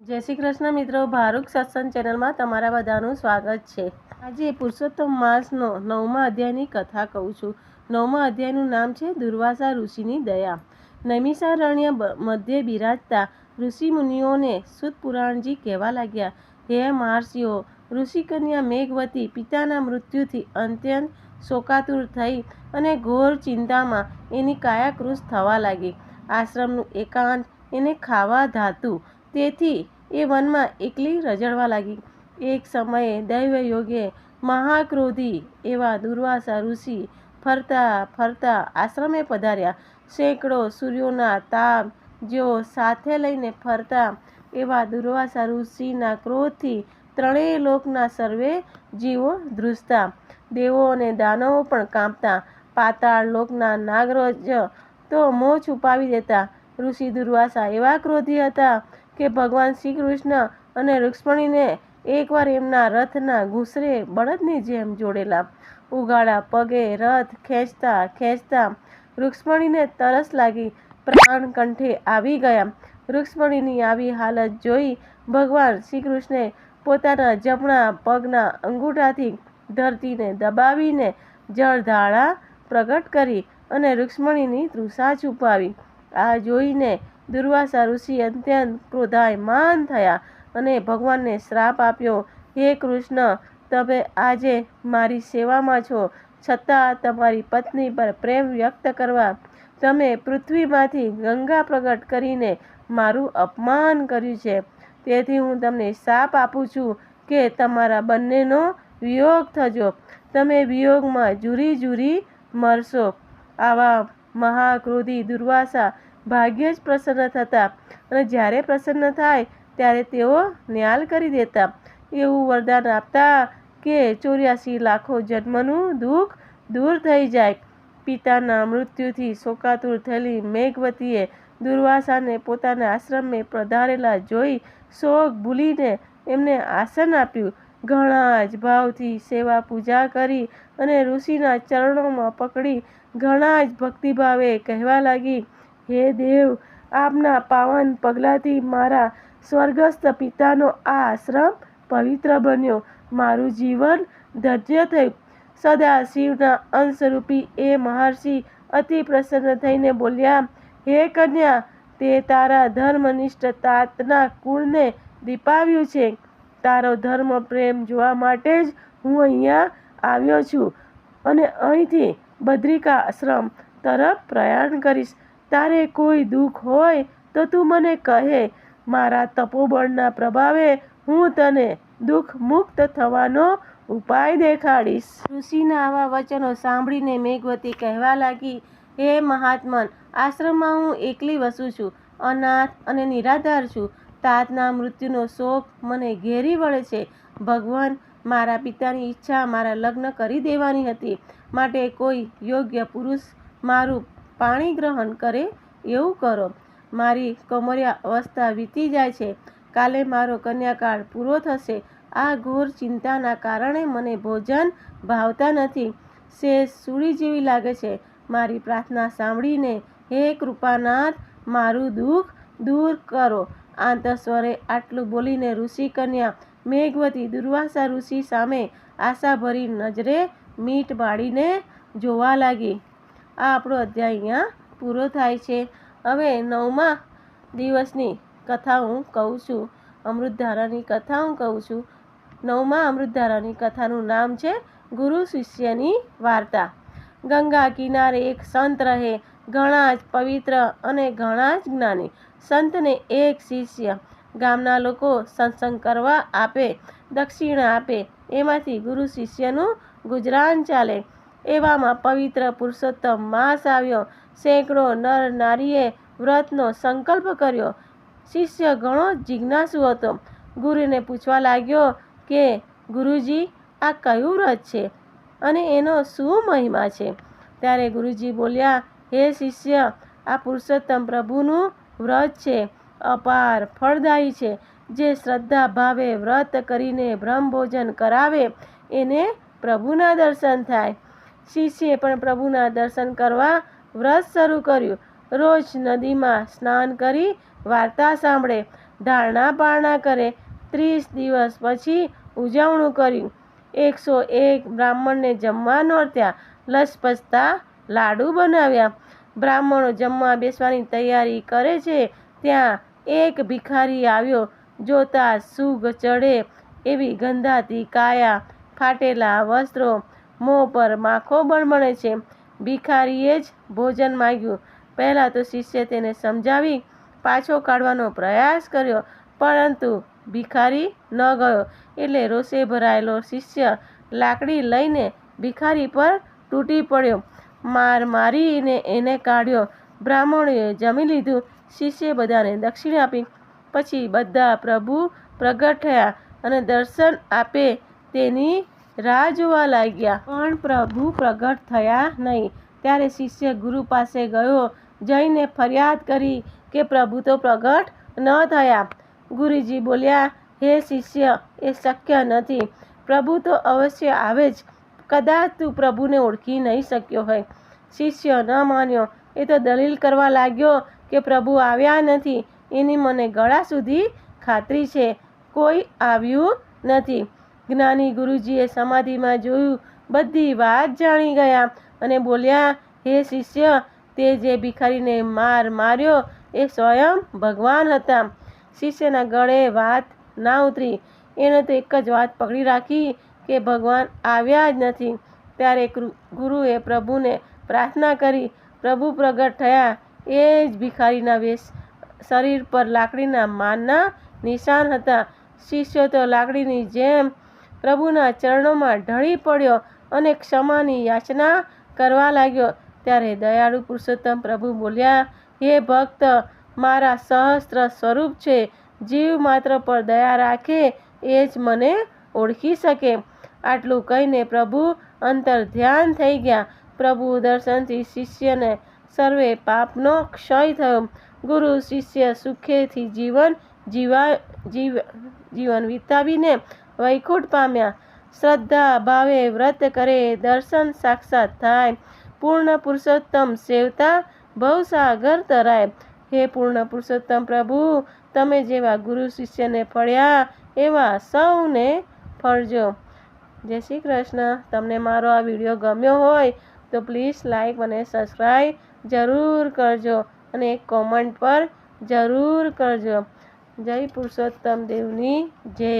જય શ્રી કૃષ્ણ મિત્રો, ભારુક સત્સંગ ચેનલમાં તમારા બધાનું સ્વાગત છે। આજે પુરુષોત્તમ માસનો 9મા અધ્યાયની કથા કહું છું। 9મા અધ્યાયનું નામ છે દુર્વાસા ઋષિની દયા। નૈમિષારણ્ય મધ્યે બિરાજતા ઋષિ મુનિઓને સૂત પુરાણજી કહેવા લાગ્યા, હે મહર્ષિઓ, ઋષિકન્યા મેઘવતી પિતાના મૃત્યુથી અત્યંત શોકાતુર થઈ અને ઘોર ચિંતામાં એની કાયાકૃશ થવા લાગી। આશ્રમનું એકાંત એને ખાવા ધાતું, તેથી એ વનમાં એકલી રઝળવા લાગી। એક સમયે દૈવયોગે મહાક્રોધી એવા દુર્વાસા ઋષિ ફરતા ફરતા આશ્રમે પધાર્યા। સેંકડો સૂર્યોના તાપ જેઓ સાથે લઈને ફરતા એવા દુર્વાસા ઋષિના ક્રોધથી ત્રણેય લોકના સર્વે જીવો ધ્રુજતા, દેવો અને દાનવો પણ કાંપતા, પાતાળ લોકના નાગરાજ તો મોં છુપાવી દેતા। ઋષિ દુર્વાસા એવા ક્રોધી હતા કે ભગવાન શ્રી કૃષ્ણ અને રૂક્ષ્મણીને એકવાર એમના રથના ઘૂંસરે બળદની જેમ જોડેલા, ઉગાડા પગે રથ ખેંચતા ખેંચતા રૂક્ષ્મણીને તરસ લાગી પ્રાણ કંઠે આવી ગયા। રૂક્ષ્મણીની આવી હાલત જોઈ ભગવાન શ્રી કૃષ્ણે પોતાના જમણા પગના અંગૂઠાથી ધરતીને દબાવીને જળધારા પ્રગટ કરી અને રૂક્ષ્મણીની તૃષા છુપાવી। આ જોઈને દુર્વાસા ઋષિ અત્યંત ક્રોધાયમાન થયા અને ભગવાનને શ્રાપ આપ્યો, હે કૃષ્ણ, તમે આજે મારી સેવામાં છો, છતાં તમારી પત્ની પર પ્રેમ વ્યક્ત કરવા તમે પૃથ્વીમાંથી ગંગા પ્રગટ કરીને મારું અપમાન કર્યું છે। તેથી હું તમને શાપ આપું છું કે તમારા બંનેનો વિયોગ થજો, તમે વિયોગમાં ઝૂરી ઝૂરી મરશો। આવા મહાક્રોધી દુર્વાસા ભાગ્યે જ પ્રસન્ન થતા અને જ્યારે પ્રસન્ન થાય ત્યારે તેઓ ન્યાલ કરી દેતા, એવું વરદાન આપતા કે 84 લાખો જન્મનું દુઃખ દૂર થઈ જાય। પિતાના મૃત્યુથી શોકાતુર થયેલી મેઘવતીએ દુર્વાસાને પોતાના આશ્રમે પધારેલા જોઈ શોક ભૂલીને એમને આસન આપ્યું, ઘણા જ ભાવથી સેવા પૂજા કરી અને ઋષિના ચરણોમાં પકડી ઘણા જ ભક્તિભાવે કહેવા લાગી, હે દેવ, આપના પાવન પગલાંથી મારા સ્વર્ગસ્થ પિતાનો આ આશ્રમ પવિત્ર બન્યો, મારું જીવન ધન્ય થયું। સદા શિવના અંશરૂપી એ મહર્ષિ અતિ પ્રસન્ન થઈને બોલ્યા, હે કન્યા, તે તારા ધર્મનિષ્ઠ તાતના કુળને દીપાવ્યું છે। તારો ધર્મ પ્રેમ જોવા માટે જ હું અહીંયા આવ્યો છું અને અહીંથી બદ્રિકા આશ્રમ તરફ પ્રયાણ કરીશ। તારે કોઈ દુઃખ હોય તો તું મને કહે, મારા તપોબળના પ્રભાવે હું તને દુઃખ મુક્ત થવાનો ઉપાય દેખાડીશ। ઋષિના આવા વચનો સાંભળીને મેઘવતી કહેવા લાગી, હે મહાત્મન, આશ્રમમાં હું એકલી વસું છું, અનાથ અને નિરાધાર છું। તાતના મૃત્યુનો શોક મને ઘેરી વળે છે। ભગવાન, મારા પિતાની ઈચ્છા મારા લગ્ન કરી દેવાની હતી, માટે કોઈ યોગ્ય પુરુષ મારું પાણી ગ્રહણ કરે એવું કરો। મારી કૌમાર્ય અવસ્થા વીતી જાય છે, કાલે મારો કન્યાકાળ પૂરો થશે। આ ઘોર ચિંતાના કારણે મને ભોજન ભાવતા નથી, શેષ સૂળી જેવી લાગે છે। મારી પ્રાર્થના સાંભળીને હે કૃપાનાથ, મારું દુઃખ દૂર કરો। આંતસ્વરે આટલું બોલીને ઋષિ કન્યા મેઘવતી દુર્વાસા ઋષિ સામે આશાભરી નજરે મીટ બાળીને જોવા લાગી। આ આપણો અધ્યાય અહીંયા પૂરો થાય છે। હવે 9મા દિવસની કથા હું કહું છું, અમૃતધારાની કથા હું કહું છું। 9મા અમૃતધારાની કથાનું નામ છે ગુરુ શિષ્યની વાર્તા। ગંગા કિનારે એક સંત રહે, ઘણા જ પવિત્ર અને ઘણા જ જ્ઞાની। સંતને એક શિષ્ય, ગામના લોકો સત્સંગ કરવા આપે, દક્ષિણા આપે, એમાંથી ગુરુ શિષ્યનું ગુજરાન ચાલે। એવામાં પવિત્ર પુરુષોત્તમ માસ આવ્યો, સેંકડો નર નારીએ વ્રતનો સંકલ્પ કર્યો। શિષ્ય ઘણો જિજ્ઞાસુ હતો, ગુરુને પૂછવા લાગ્યો કે ગુરુજી, આ કયું વ્રત છે અને એનો શું મહિમા છે? ત્યારે ગુરુજી બોલ્યા, હે શિષ્ય, આ પુરુષોત્તમ પ્રભુનું વ્રત છે, અપાર ફળદાયી છે। જે શ્રદ્ધા ભાવે વ્રત કરીને બ્રહ્મભોજન કરાવે એને પ્રભુના દર્શન થાય। શિષ્યે પણ પ્રભુના દર્શન કરવા વ્રત શરૂ કર્યું। રોજ નદીમાં સ્નાન કરી વાર્તા સાંભળે ધારણા પારણા કરે. 30 દિવસ પછી ઉજવણું કર્યું. 101 બ્રાહ્મણને જમવા નોંધ્યા. લસપસતા લાડુ બનાવ્યા. બ્રાહ્મણો જમવા બેસવાની તૈયારી કરે છે ત્યાં એક ભિખારી આવ્યો. જોતા સૂગ ચડે એવી ગંધાતી કાયા, ફાટેલા વસ્ત્રો, મોં પર માખો બળબળે છે. ભિખારીએ જ ભોજન માંગ્યું. પહેલાં તો શિષ્ય તેને સમજાવી પાછો કાઢવાનો પ્રયાસ કર્યો, પરંતુ ભિખારી ન ગયો. એટલે રોષે ભરાયેલો શિષ્ય લાકડી લઈને ભિખારી પર તૂટી પડ્યો. માર મારીને એને કાઢ્યો. બ્રાહ્મણોએ જમી લીધું. શિષ્યે બધાને દક્ષિણા આપી. પછી બધા પ્રભુ પ્રગટ થયા અને દર્શન આપે તેની રાહ જોવા લાગ્યા. પણ પ્રભુ પ્રગટ થયા નહીં. ત્યારે શિષ્ય ગુરુ પાસે ગયો. જઈને ફરિયાદ કરી કે પ્રભુ તો પ્રગટ ન થયા. ગુરુજી બોલ્યા, હે શિષ્ય, એ શક્ય નથી. પ્રભુ તો અવશ્ય આવે જ. કદાચ તું પ્રભુને ઓળખી નહીં શક્યો હોય. શિષ્ય ન માન્યો. એ તો દલીલ કરવા લાગ્યો કે પ્રભુ આવ્યા નથી. એની મને ગળા સુધી ખાતરી છે, કોઈ આવ્યું નથી. જ્ઞાની ગુરુજીએ સમાધિમાં જોયું. બધી વાત જાણી ગયા અને બોલ્યા, હે શિષ્ય, તે જે ભિખારીને માર માર્યો એ સ્વયં ભગવાન હતા. શિષ્યના ગળે વાત ના ઉતરી. એણે તો એક જ વાત પકડી રાખી કે ભગવાન આવ્યા જ નથી. ત્યારે ગુરુએ પ્રભુને પ્રાર્થના કરી. પ્રભુ પ્રગટ થયા. એ જ ભિખારીના શરીર પર લાકડીના મારના નિશાન હતા. શિષ્ય તો લાકડીની જેમ પ્રભુના ચરણોમાં ઢળી પડ્યો અને ક્ષમાની યાચના કરવા લાગ્યો. ત્યારે દયાળુ પુરુષોત્તમ પ્રભુ બોલ્યા, હે ભક્ત, મારા સહસ્ત્ર સ્વરૂપ છે. જીવ માત્ર પર દયા રાખે એ જ મને ઓળખી શકે. આટલું કહીને પ્રભુ અંતર ધ્યાન થઈ ગયા. પ્રભુ દર્શનથી શિષ્યને સર્વે પાપનો ક્ષય થયો. ગુરુ શિષ્ય સુખેથી જીવન વિતાવીને વૈકુંઠ પામ્યા. શ્રદ્ધા ભાવે વ્રત કરે, દર્શન સાક્ષાત થાય. પૂર્ણ પુરુષોત્તમ સેવતા ભવસાગર તરાય. હે પૂર્ણ પુરુષોત્તમ પ્રભુ, તમે જેવા ગુરુ શિષ્યને ફળ્યા એવા સૌને ફળજો. જય શ્રી કૃષ્ણ. તમને મારો આ વિડીયો ગમ્યો હોય તો પ્લીઝ લાઈક અને સબસ્ક્રાઈબ જરૂર કરજો અને એક કોમેન્ટ પર જરૂર કરજો. જય પુરુષોત્તમ દેવની જય.